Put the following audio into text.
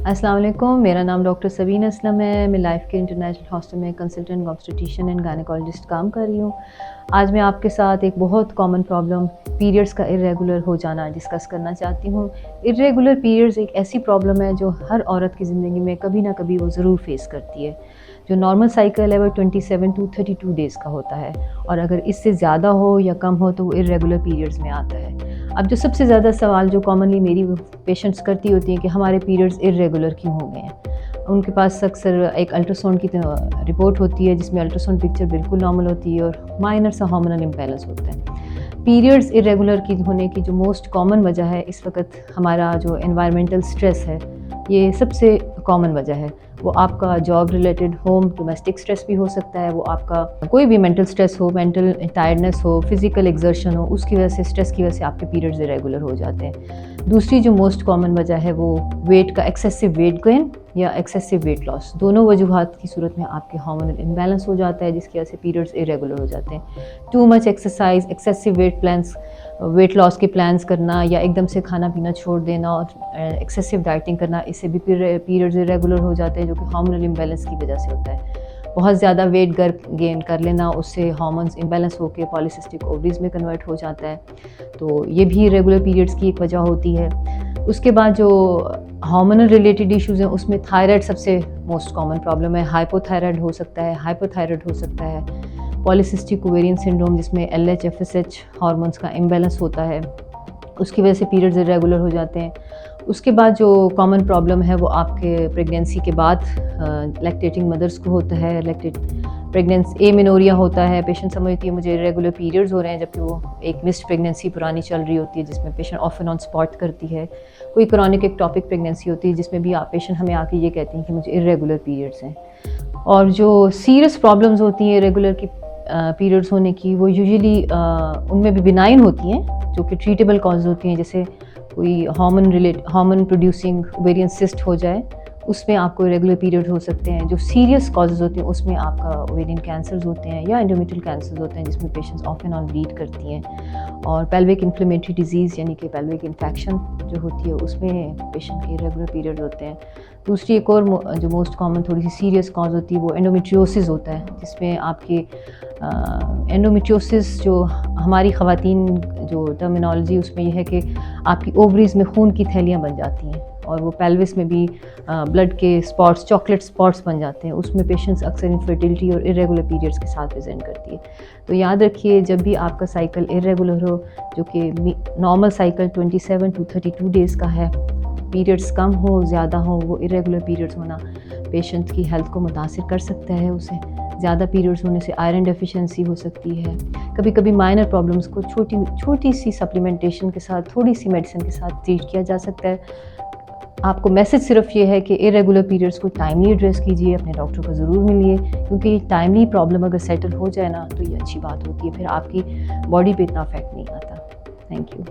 अस्सलाम वालेकुम, मेरा नाम डॉक्टर सबीना असलम है। मैं लाइफ के इंटरनेशनल हॉस्टल में कंसल्टेंट ऑब्स्टेट्रिशियन एंड गायनेकोलॉजिस्ट काम कर रही हूँ। आज मैं आपके साथ एक बहुत कॉमन प्रॉब्लम पीरियड्स का इरेगुलर हो जाना डिस्कस करना चाहती हूँ। इरेगुलर पीरियड्स एक ऐसी प्रॉब्लम है जो हर औरत की ज़िंदगी में कभी ना कभी वो ज़रूर फेस करती है। जो नॉर्मल साइकिल है वो 27 टू 32 डेज़ का होता है, और अगर इससे ज़्यादा हो या कम हो तो वो इरेगुलर पीरियड्स में आता है। अब जो सबसे ज़्यादा सवाल जो कॉमनली मेरी पेशेंट्स करती होती हैं कि हमारे पीरियड्स इरेगुलर क्यों हो गए हैं। उनके पास अक्सर एक अल्ट्रासाउंड की रिपोर्ट होती है जिसमें अल्ट्रासाउंड पिक्चर बिल्कुल नॉर्मल होती है और माइनर सा हार्मोनल इम्बैलेंस होता है। पीरियड्स इरेगुलर की होने की जो मोस्ट कॉमन वजह है इस वक्त हमारा जो एनवायरमेंटल स्ट्रेस है, ये सबसे कॉमन वजह है। वो आपका job related home domestic stress भी हो सकता है, वो आपका कोई भी मेंटल स्ट्रेस हो, मेंटल टायर्डनेस हो, फिजिकल एग्जर्शन हो, उसकी वजह से स्ट्रेस की वजह से आपके पीरियड्स इरेगुलर हो जाते हैं। दूसरी जो मोस्ट कॉमन वजह है वो वेट का एक्सेसिव वेट गेन या एक्सेसिव वेट लॉस। दोनों वजूहात की सूरत में आपके हार्मोनल इम्बैलेंस हो जाता है जिसकी वजह से पीरियड्स इरेगुलर हो जाते हैं। Too much exercise, excessive weight loss के प्लान्स करना या एकदम से खाना पीना छोड़ देना और एक्सेसिव डाइटिंग करना, इससे भी पीरियड्स इरेगुलर हो जाते हैं जो कि हार्मोनल इम्बैलेंस की वजह से होता है। बहुत ज़्यादा वेट गेन कर लेना, उससे हार्मोन्स इम्बैलेंस होकर पॉलीसिस्टिक ओवरीज में कन्वर्ट हो जाता है, तो ये भी इरेगुलर पीरियड्स की एक वजह होती है। उसके बाद जो हार्मोनल रिलेटेड इश्यूज़ हैं उसमें थायराइड सबसे मोस्ट कॉमन प्रॉब्लम है। हाइपोथायराइड हो सकता है, हाइपोथायराइड हो सकता है, पॉलीसिस्टिक ओवेरियन सिंड्रोम जिसमें LH FSH हार्मोन्स का इम्बैलेंस होता है, उसकी वजह से पीरियड्स इरेगुलर हो जाते हैं। उसके बाद जो कॉमन प्रॉब्लम है वो आपके प्रेगनेंसी के बाद लैक्टेटिंग मदर्स को होता है। प्रेगनेंसी एमेनोरिया होता है, पेशेंट समझती है मुझे इरेगुलर पीरियड्स हो रहे हैं, जबकि वो एक मिस्ड प्रेगनेंसी पुरानी चल रही होती है जिसमें patient of and on spot करती है। कोई क्रॉनिक एक्टोपिक प्रेगनेंसी होती है जिसमें भी आप पेशेंट हमें आके ये कहती हैं कि मुझे इरेगुलर पीरियड्स हैं। और जो सीरियस प्रॉब्लम्स होती हैं इरेगुलर की पीरियड्स होने की, वो यूजुअली उनमें भी बिनाइन होती हैं जो कि ट्रीटेबल कॉज होती हैं। जैसे कोई हार्मोन प्रोड्यूसिंग ओवेरियन सिस्ट हो जाए, उसमें आपको इरेगुलर पीरियड हो सकते हैं। जो सीरियस कॉजेज़ होती हैं उसमें आपका ओवेरियन कैंसर्स होते हैं या एंडोमेट्रियल कैंसर्स होते हैं जिसमें patients of and on bleed करती हैं। और पेल्विक इन्फ्लेमेटरी डिजीज़ यानी कि पेल्विक इन्फेक्शन जो होती है उसमें पेशेंट के इरेगुलर पीरियड होते हैं। दूसरी एक और जो मोस्ट कॉमन थोड़ी सी सीरियस कॉज होती है वो एंडोमेट्रियोसिस होता है, जिसमें आपके एंडोमेट्रियोसिस जो हमारी ख़वातीन जो टर्मिनोलॉजी उसमें यह है कि आपकी ओवरीज में खून की थैलियाँ बन जाती हैं और वो पेल्विस में भी ब्लड के स्पॉट्स, चॉकलेट स्पॉट्स बन जाते हैं। उसमें पेशेंट्स अक्सर इनफर्टिलिटी और इरेगुलर पीरियड्स के साथ प्रेजेंट करती है। तो याद रखिए, जब भी आपका साइकिल इरेगुलर हो, जो कि नॉर्मल साइकिल 27 टू 32 डेज़ का है, पीरियड्स कम हो ज़्यादा हो, वो इरेगुलर पीरियड्स होना पेशेंट की हेल्थ को मुतासिर कर सकता है। उसे ज़्यादा पीरियड्स होने से आयरन डेफिशिएंसी हो सकती है। कभी कभी माइनर प्रॉब्लम्स को छोटी सी सप्लीमेंटेशन के साथ, थोड़ी सी मेडिसिन के साथ ट्रीट किया जा सकता है। आपको मैसेज सिर्फ ये है कि इरेगुलर पीरियड्स को टाइमली एड्रेस कीजिए, अपने डॉक्टर को ज़रूर मिलिए, क्योंकि टाइमली प्रॉब्लम अगर सेटल हो जाए ना तो ये अच्छी बात होती है, फिर आपकी बॉडी पे इतना इफेक्ट नहीं आता। Thank you.